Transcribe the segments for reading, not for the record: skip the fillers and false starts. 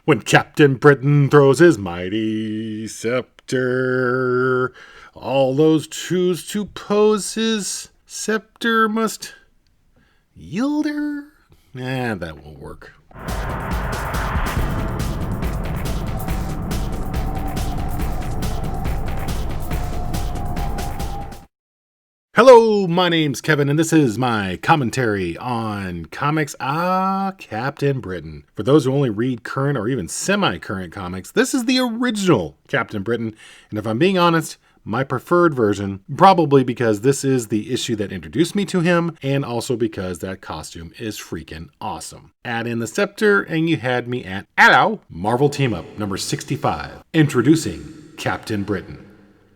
When Captain Britain throws his mighty scepter, all those choose to pose his scepter must yield her. That won't work. Hello, my name's Kevin, and this is my commentary on comics Captain Britain. For those who only read current or even semi-current comics, this is the original Captain Britain, and if I'm being honest, my preferred version, probably because this is the issue that introduced me to him, and also because that costume is freaking awesome. Add in the scepter, and you had me at Hello! Marvel Team Up number 65, introducing Captain Britain.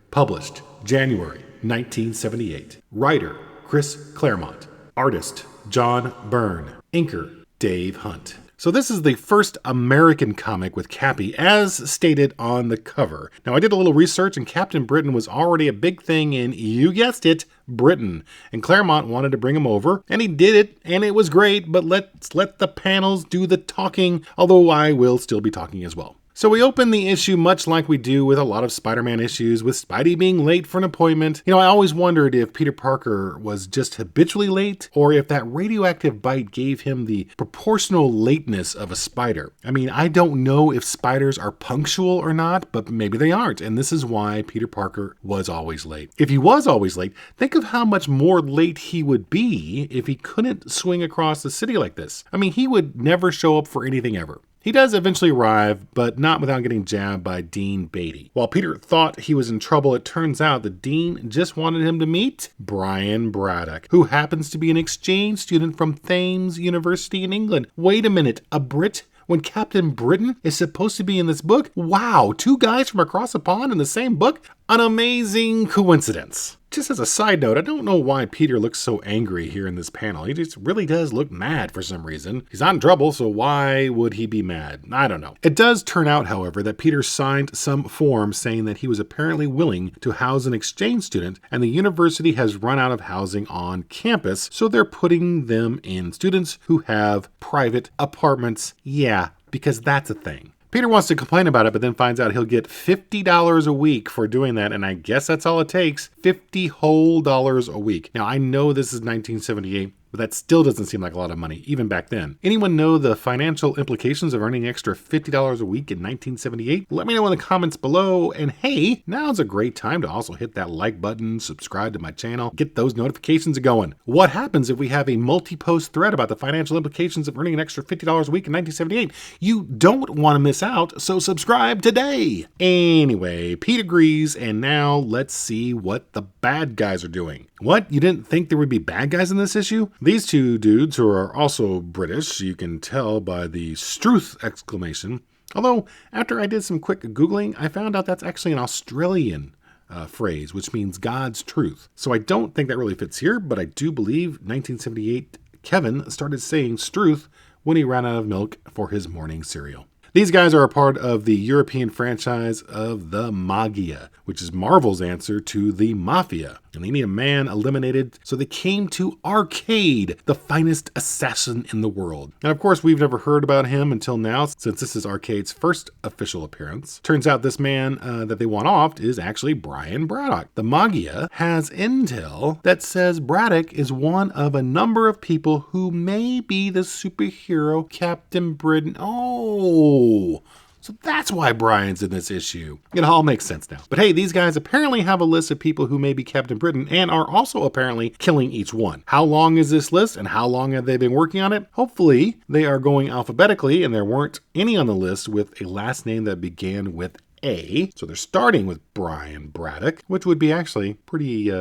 Published January 1978. Writer, Chris Claremont. Artist, John Byrne. Inker, Dave Hunt. So this is the first American comic with Cappy, as stated on the cover. Now, I did a little research, and Captain Britain was already a big thing in, you guessed it, Britain. And Claremont wanted to bring him over, and he did it, and it was great, but let's let the panels do the talking, although I will still be talking as well. So we open the issue much like we do with a lot of Spider-Man issues, with Spidey being late for an appointment. I always wondered if Peter Parker was just habitually late, or if that radioactive bite gave him the proportional lateness of a spider. I don't know if spiders are punctual or not, but maybe they aren't, and this is why Peter Parker was always late. If he was always late, think of how much more late he would be if he couldn't swing across the city like this. He would never show up for anything ever. He does eventually arrive, but not without getting jabbed by Dean Beatty. While Peter thought he was in trouble, it turns out that Dean just wanted him to meet Brian Braddock, who happens to be an exchange student from Thames University in England. Wait a minute, a Brit? When Captain Britain is supposed to be in this book? Wow, two guys from across the pond in the same book? An amazing coincidence. Just as a side note, I don't know why Peter looks so angry here in this panel. He just really does look mad for some reason. He's not in trouble, so why would he be mad? I don't know. It does turn out, however, that Peter signed some form saying that he was apparently willing to house an exchange student, and the university has run out of housing on campus, so they're putting them in students who have private apartments. Yeah, because that's a thing. Peter wants to complain about it, but then finds out he'll get $50 a week for doing that, and I guess that's all it takes, $50 whole a week. Now, I know this is 1978, but that still doesn't seem like a lot of money, even back then. Anyone know the financial implications of earning extra $50 a week in 1978? Let me know in the comments below, and hey, now's a great time to also hit that like button, subscribe to my channel, get those notifications going. What happens if we have a multi-post thread about the financial implications of earning an extra $50 a week in 1978? You don't want to miss out, so subscribe today! Anyway, Pete agrees, and now let's see what the bad guys are doing. What? You didn't think there would be bad guys in this issue? These two dudes, who are also British, you can tell by the Struth exclamation. Although, after I did some quick Googling, I found out that's actually an Australian phrase, which means God's truth. So I don't think that really fits here, but I do believe 1978 Kevin started saying Struth when he ran out of milk for his morning cereal. These guys are a part of the European franchise of the Magia, which is Marvel's answer to the Mafia. And they need a man eliminated, so they came to Arcade, the finest assassin in the world. And of course, we've never heard about him until now, since this is Arcade's first official appearance. Turns out this man that they want off is actually Brian Braddock. The Magia has intel that says Braddock is one of a number of people who may be the superhero Captain Britain. Oh, so that's why Brian's in this issue. It all makes sense now. But hey, these guys apparently have a list of people who may be Captain Britain and are also apparently killing each one. How long is this list and how long have they been working on it? Hopefully they are going alphabetically and there weren't any on the list with a last name that began with A. So they're starting with Brian Braddock, which would be actually pretty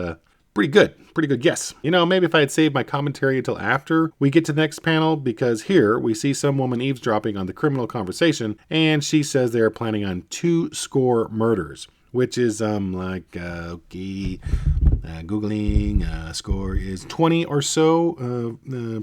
good. Pretty good guess. Maybe if I had saved my commentary until after we get to the next panel, because here we see some woman eavesdropping on the criminal conversation, and she says they're planning on 2 murders, which is Googling, score is 20 or so,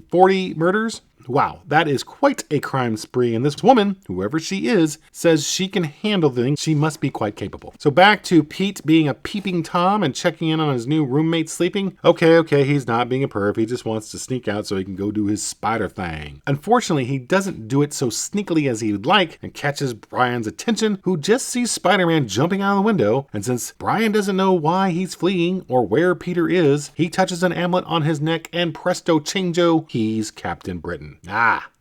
40 murders. Wow, that is quite a crime spree, and this woman, whoever she is, says she can handle things. She must be quite capable. So back to Pete being a peeping Tom and checking in on his new roommate sleeping. Okay, he's not being a perv. He just wants to sneak out so he can go do his spider thing. Unfortunately, he doesn't do it so sneakily as he would like and catches Brian's attention, who just sees Spider-Man jumping out of the window. And since Brian doesn't know why he's fleeing or where Peter is, he touches an amulet on his neck and presto changeo, he's Captain Britain.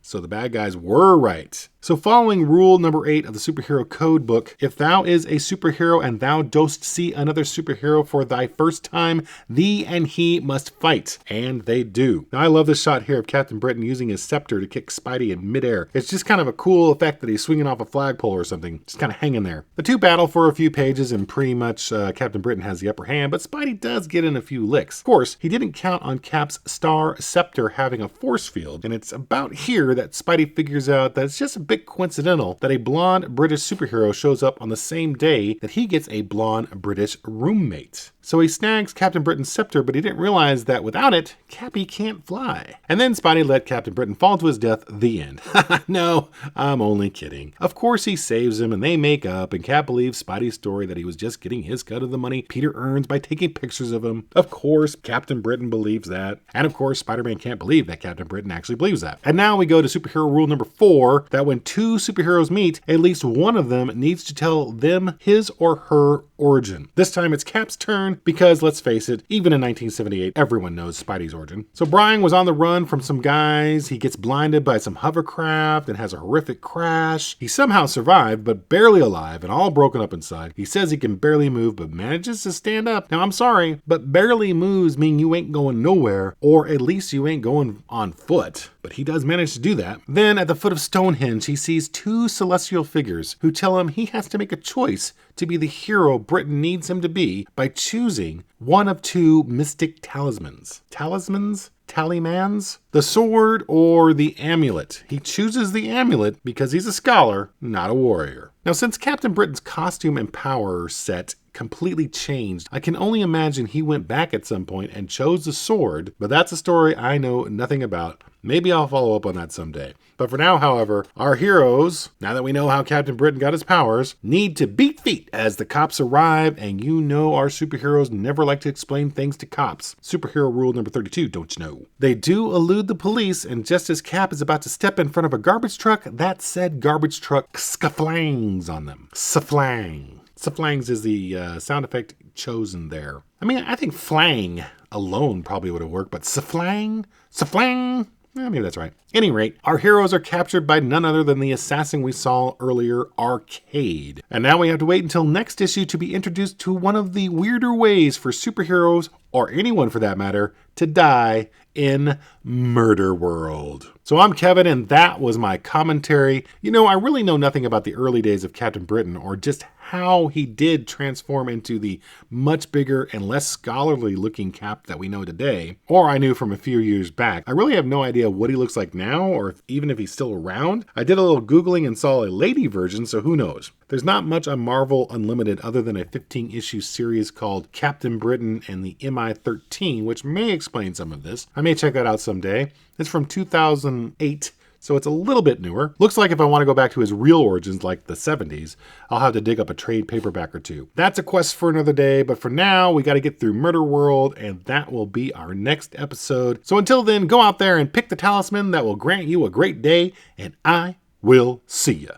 So the bad guys were right. So following rule number 8 of the superhero code book, if thou is a superhero and thou dost see another superhero for thy first time, thee and he must fight. And they do. Now I love this shot here of Captain Britain using his scepter to kick Spidey in midair. It's just kind of a cool effect that he's swinging off a flagpole or something, just kind of hanging there. The two battle for a few pages and pretty much Captain Britain has the upper hand, but Spidey does get in a few licks. Of course, he didn't count on Cap's star scepter having a force field, and it's about here that Spidey figures out that it's just a bit coincidental that a blonde British superhero shows up on the same day that he gets a blonde British roommate. So he snags Captain Britain's scepter, but he didn't realize that without it, Cappy can't fly. And then Spidey let Captain Britain fall to his death, the end. No, I'm only kidding. Of course he saves him and they make up, and Cap believes Spidey's story that he was just getting his cut of the money Peter earns by taking pictures of him. Of course, Captain Britain believes that. And of course, Spider-Man can't believe that Captain Britain actually believes that. And now we go to superhero rule number 4, that when two superheroes meet, at least one of them needs to tell them his or her origin. This time it's Cap's turn because, let's face it, even in 1978, everyone knows Spidey's origin. So Brian was on the run from some guys. He gets blinded by some hovercraft and has a horrific crash. He somehow survived, but barely alive and all broken up inside. He says he can barely move, but manages to stand up. Now, I'm sorry, but barely moves mean you ain't going nowhere, or at least you ain't going on foot. But he does manage to do that. Then at the foot of Stonehenge, he sees two celestial figures who tell him he has to make a choice to be the hero Britain needs him to be by choosing one of two mystic talismans. Talismans? Tallymans? The sword or the amulet. He chooses the amulet because he's a scholar, not a warrior. Now, since Captain Britain's costume and power set completely changed, I can only imagine he went back at some point and chose the sword, but that's a story I know nothing about. Maybe I'll follow up on that someday. But for now, however, our heroes, now that we know how Captain Britain got his powers, need to beat feet as the cops arrive, and you know our superheroes never like to explain things to cops. Superhero rule number 32, don't you know? They do elude the police, and just as Cap is about to step in front of a garbage truck, that said garbage truck scufflangs on them. Saflang. Saflangs is the sound effect chosen there. I mean, I think flang alone probably would have worked, but saflang? Saflang? Maybe that's right. At any rate, our heroes are captured by none other than the assassin we saw earlier, Arcade. And now we have to wait until next issue to be introduced to one of the weirder ways for superheroes, or anyone for that matter, to die in Murder World. So I'm Kevin, and that was my commentary. You know, I really know nothing about the early days of Captain Britain, or just how he did transform into the much bigger and less scholarly looking Cap that we know today, or I knew from a few years back. I really have no idea what he looks like now, or even if he's still around. I did a little Googling and saw a lady version, so who knows? There's not much on Marvel Unlimited other than a 15-issue series called Captain Britain and the MI-13, which may explain some of this. I may check that out someday. It's from 2008. So it's a little bit newer. Looks like if I want to go back to his real origins like the 70s, I'll have to dig up a trade paperback or two. That's a quest for another day, but for now, we got to get through Murder World, and that will be our next episode. So until then, go out there and pick the talisman that will grant you a great day, and I will see ya.